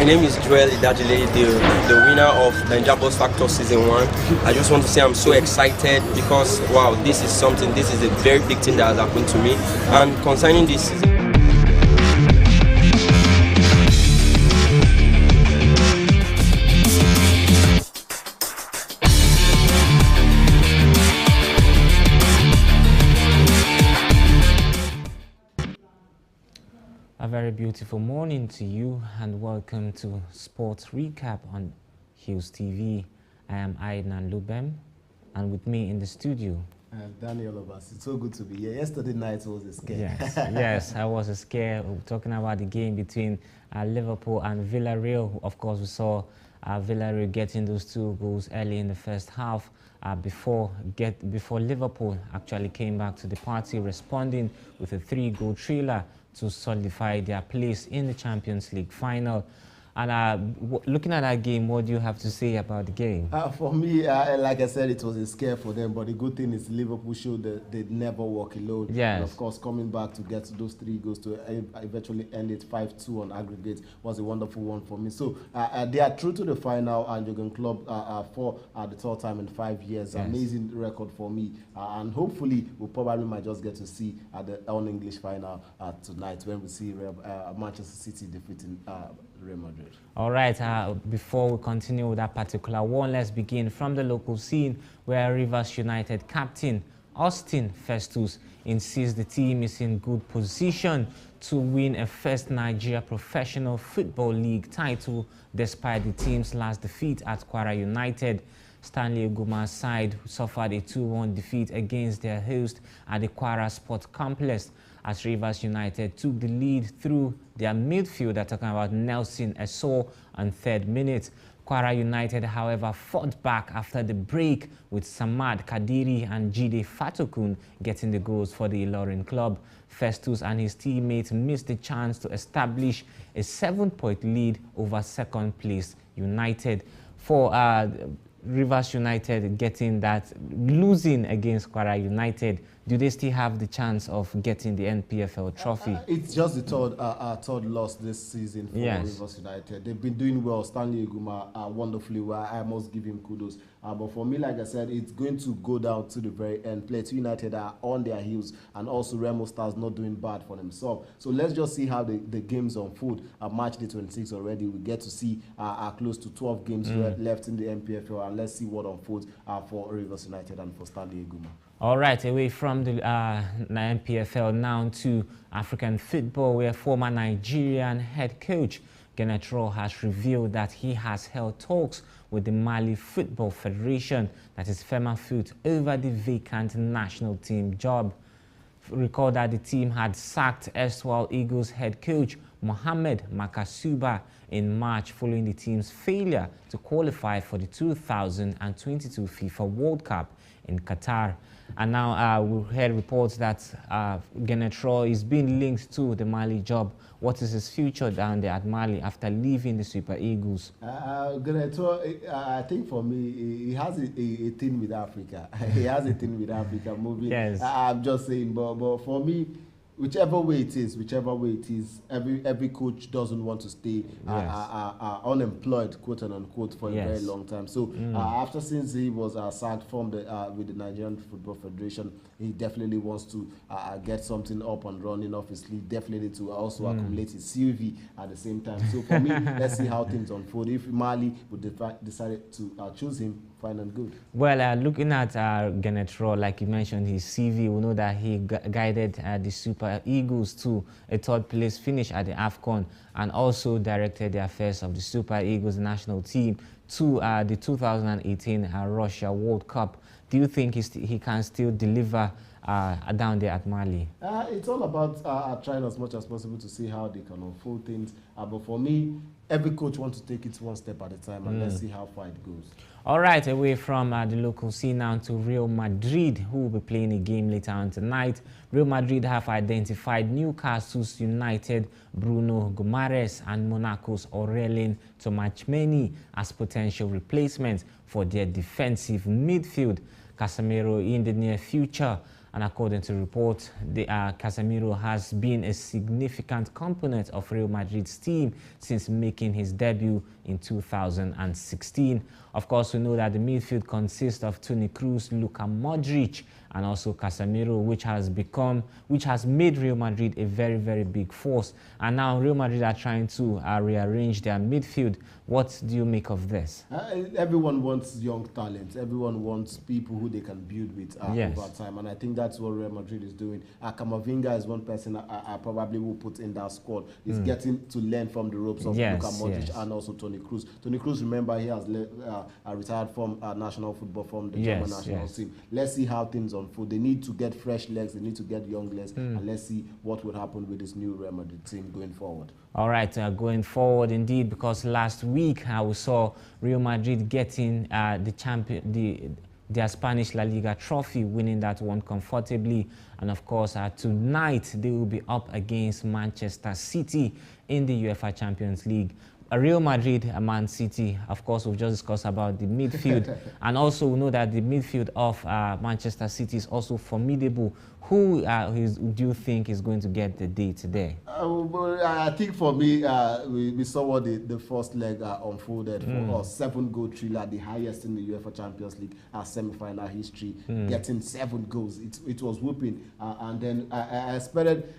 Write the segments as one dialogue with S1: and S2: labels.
S1: name is Joel Idajile, the winner of Naija Boss Factor Season 1. I just want to say I'm so excited because, wow, this is a very big thing that has happened to me. And concerning this season,
S2: A very beautiful morning to you and welcome to Sports Recap on Hughes TV. I am Aidan Lubem and with me in the studio.
S3: Daniel Obas. It's so good to be here. Yesterday night was a scare.
S2: Yes, I was scared. Talking about the game between Liverpool and Villarreal. Of course, we saw Villarreal getting those 2 goals early in the first half before Liverpool actually came back to the party, responding with a 3-goal thriller to solidify their place in the Champions League final. And looking at that game, what do you have to say about the game?
S3: For me, like I said, it was a scare for them. But the good thing is Liverpool showed that they never walk alone.
S2: Yes.
S3: And of course, coming back to get those 3 goals to eventually end it 5-2 on aggregate was a wonderful one for me. So they are through to the final, and Jurgen Klopp for the 3rd time in 5 years. Yes. Amazing record for me. And hopefully, we probably might just get to see the all-English final tonight when we see Manchester City defeating Real Madrid.
S2: All right, before we continue with that particular one, let's begin from the local scene where Rivers United captain Austin Festus insists the team is in good position to win a first Nigeria Professional Football League title despite the team's last defeat at Kwara United. Stanley Eguma's side suffered a 2-1 defeat against their host at the Kwara Sport Complex as Rivers United took the lead through their midfielder, talking about Nelson Esau on 3rd minute. Kwara United, however, fought back after the break with Samad Kadiri and Jide Fatokun getting the goals for the Ilorin club. Festus and his teammates missed the chance to establish a 7-point lead over 2nd place United. For Rivers United losing against Kwara United, do they still have the chance of getting the NPFL trophy?
S3: It's just the third loss this season for Rivers United. They've been doing well. Stanley Eguma wonderfully well. I must give him kudos. But for me, like I said, it's going to go down to the very end. Plateau United are on their heels, and also Remo Stars not doing bad for themselves. So let's just see how the games unfold. March the 26th already, we get to see close to 12 games left in the NPFL, and let's see what unfolds for Rivers United and for Stanley Eguma.
S2: All right, away from the NPFL now to African football, where former Nigerian head coach Kenneth Rowe has revealed that he has held talks with the Mali Football Federation, that is FEMAFOOT, over the vacant national team job. Recall that the team had sacked erstwhile Eagles head coach Mohamed Makasuba in March following the team's failure to qualify for the 2022 FIFA World Cup in Qatar. And now we heard reports that Kenneth Rowe is being linked to the Mali job. What is his future down there at Mali after leaving the Super Eagles?
S3: Kenneth Rowe, I think for me, he has a thing with Africa. He has a thing with Africa moving.
S2: Yes.
S3: I'm just saying, but for me, whichever way it is, every coach doesn't want to stay unemployed, quote and unquote, for a very long time. So since he was sacked from with the Nigerian Football Federation, he definitely wants to get something up and running off his sleeve, definitely to also accumulate his CV at the same time. So for me, let's see how things unfold. If Mali would decide to choose him, fine and good.
S2: Well, looking at Kenneth Rowe, like you mentioned, his CV, we know that he guided the Super Eagles to a 3rd place finish at the AFCON and also directed the affairs of the Super Eagles national team to the 2018 Russia World Cup. Do you think he can still deliver down there at Mali?
S3: It's all about trying as much as possible to see how they can unfold things. But for me, every coach wants to take it one step at a time, and let's see how far it goes.
S2: All right, away from the local scene now to Real Madrid, who will be playing a game later on tonight. Real Madrid have identified Newcastle's United Bruno Guimaraes and Monaco's Aurelien Tchouameni as potential replacements for their defensive midfield. Casemiro in the near future. And according to reports, Casemiro has been a significant component of Real Madrid's team since May making his debut in 2016. Of course, we know that the midfield consists of Toni Kroos, Luka Modric, and also Casemiro, which has made Real Madrid a very, very big force. And now Real Madrid are trying to rearrange their midfield. What do you make of this?
S3: Everyone wants young talent. Everyone wants people who they can build with over time. And I think that's what Real Madrid is doing. Camavinga is one person I probably will put in that squad. He's getting to learn from the ropes of Luka Modric and also Toni Kroos. Toni Kroos, remember, he has retired from national football, from the German national team. Let's see how things unfold. They need to get fresh legs. They need to get young legs. And let's see what will happen with this new Real Madrid team going forward.
S2: All right, going forward indeed, because last week we saw Real Madrid getting their Spanish La Liga trophy, winning that one comfortably. And of course, tonight they will be up against Manchester City in the UEFA Champions League. Real Madrid, Man City, of course, we've just discussed about the midfield. And also we know that the midfield of Manchester City is also formidable. Who do you think is going to get the day today?
S3: I think for me, we saw what the first leg unfolded for us. 7-goal thriller, the highest in the UEFA Champions League semi-final history, getting 7 goals. It was whooping. And then I expected,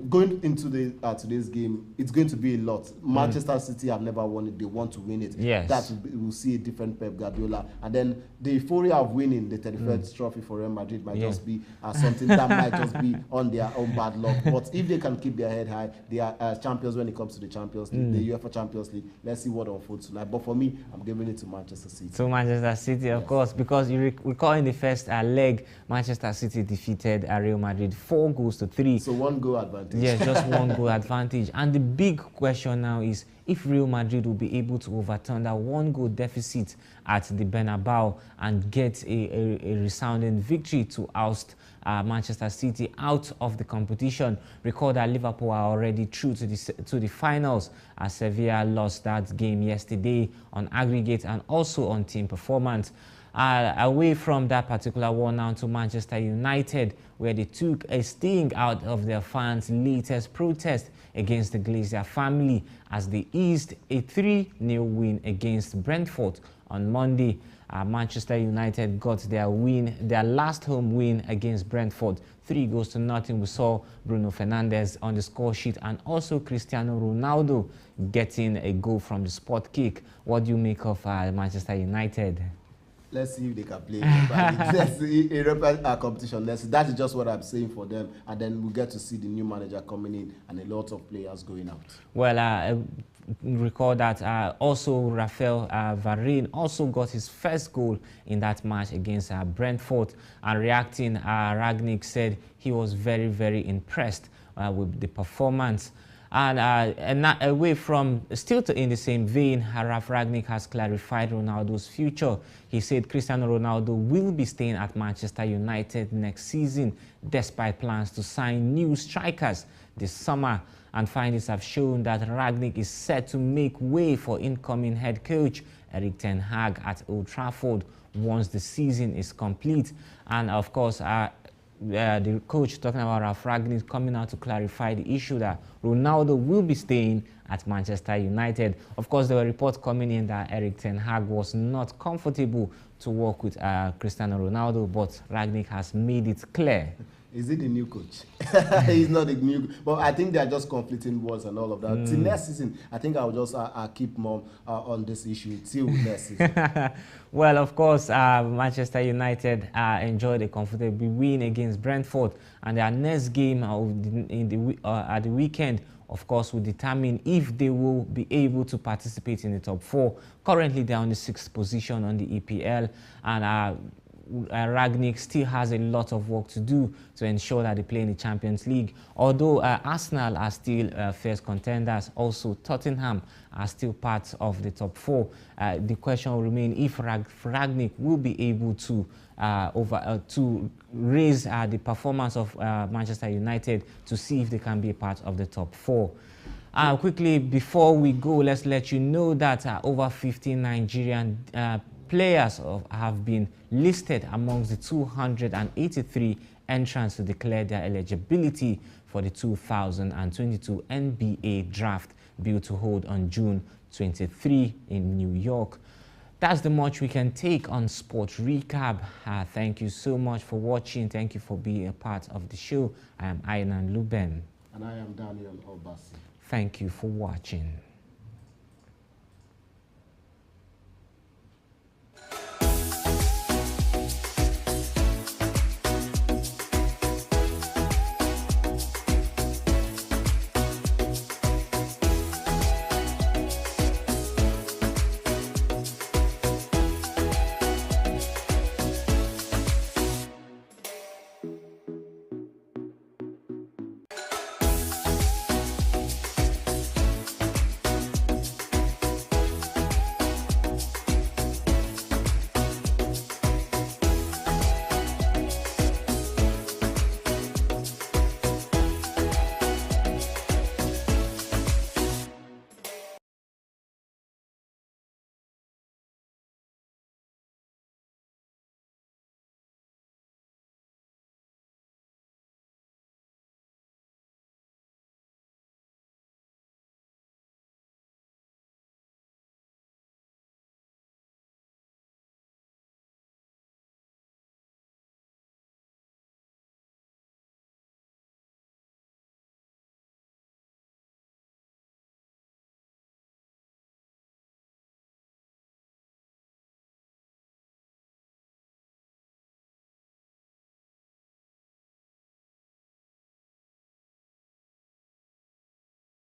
S3: going into today's game, it's going to be a lot. Manchester City have never won it. They want to win it.
S2: Yes.
S3: We'll see a different Pep Guardiola. And then the euphoria of winning the 31st trophy for Real Madrid might just be something that might just be on their own bad luck. But if they can keep their head high, they are champions when it comes to the Champions League, the UEFA Champions League. Let's see what unfolds tonight. But for me, I'm giving it to Manchester City.
S2: To Manchester City, of course, because you recall in the first leg, Manchester City defeated Real Madrid 4-3.
S3: So 1 goal advantage.
S2: Yes, just 1 goal advantage. And the big question now is if Real Madrid will be able to overturn that 1-goal deficit at the Bernabeu and get a resounding victory to oust Manchester City out of the competition. Recall that Liverpool are already through to the finals as Sevilla lost that game yesterday on aggregate and also on team performance. Away from that particular one now to Manchester United, where they took a sting out of their fans' latest protest against the Glazer family as they eased a 3-0 win against Brentford on Monday. Manchester United got their last home win against Brentford, 3-0. We saw Bruno Fernandes on the score sheet and also Cristiano Ronaldo getting a goal from the spot kick. What do you make of Manchester United?
S3: Let's see if they can play. Let's see European competition. That is just what I'm saying for them. And then we'll get to see the new manager coming in and a lot of players going out.
S2: Well, recall that also Rafael Varane also got his first goal in that match against Brentford. And reacting, Rangnick said he was very, very impressed with the performance. And away from, still in the same vein, Ralf Rangnick has clarified Ronaldo's future. He said Cristiano Ronaldo will be staying at Manchester United next season, despite plans to sign new strikers this summer. And findings have shown that Rangnick is set to make way for incoming head coach Erik ten Hag at Old Trafford once the season is complete. And of course, the coach talking about Ralf Rangnick coming out to clarify the issue that Ronaldo will be staying at Manchester United. Of course, there were reports coming in that Erik ten Hag was not comfortable to work with Cristiano Ronaldo, but Rangnick has made it clear.
S3: Is he the new coach? He's not the new. But I think they are just conflicting words and all of that. Till next season, I think I will just keep more on this issue till next season.
S2: Well, of course, Manchester United enjoyed a comfortable win against Brentford, and their next game at the weekend, of course, will determine if they will be able to participate in the top 4. Currently, they're on the 6th position on the EPL, and Rangnick still has a lot of work to do to ensure that they play in the Champions League. Although Arsenal are still fierce contenders, also Tottenham are still part of the top 4. The question will remain if Rangnick will be able to raise the performance of Manchester United to see if they can be a part of the top 4. Quickly, before we go, let's let you know that over 15 Nigerian players have been listed amongst the 283 entrants to declare their eligibility for the 2022 NBA draft, due to hold on June 23 in New York. That's the much we can take on Sports Recap. Thank you so much for watching. Thank you for being a part of the show. I am Ainan Luben.
S3: And I am Daniel Obasi.
S2: Thank you for watching.